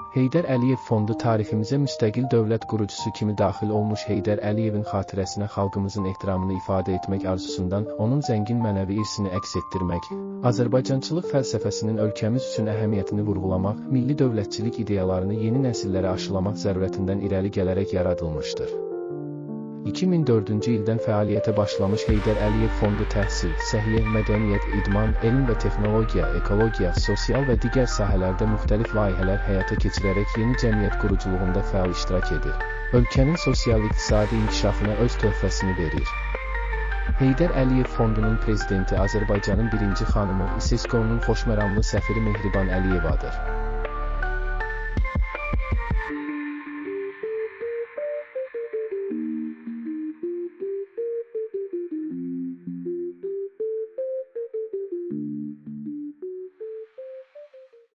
Heydər Əliyev Fondu tariximizə müstəqil dövlət qurucusu kimi daxil olmuş Heydər Əliyevin xatirəsinə xalqımızın ehtiramını ifadə etmək arzusundan onun zəngin mənəvi irsini əks etdirmək, Azərbaycançılıq fəlsəfəsinin ölkəmiz üçün əhəmiyyətini vurğulamaq, milli dövlətçilik ideyalarını yeni nəsillərə aşılamaq zərurətindən irəli gələrək yaradılmışdır. 2004-cü ildən fəaliyyətə başlamış Heydər Əliyev Fondu təhsil, səhiyyə, mədəniyyət, idman, elm və texnologiya, ekologiya, sosial və digər sahələrdə müxtəlif layihələr həyata keçirərək yeni cəmiyyət quruculuğunda fəal iştirak edir. Ölkənin sosial-iqtisadi inkişafına öz töhfəsini verir. Heydər Əliyev Fondunun prezidenti Azərbaycanın birinci xanımı İSESCO-nun xoşməramlı səfiri Mehriban Əliyevadır.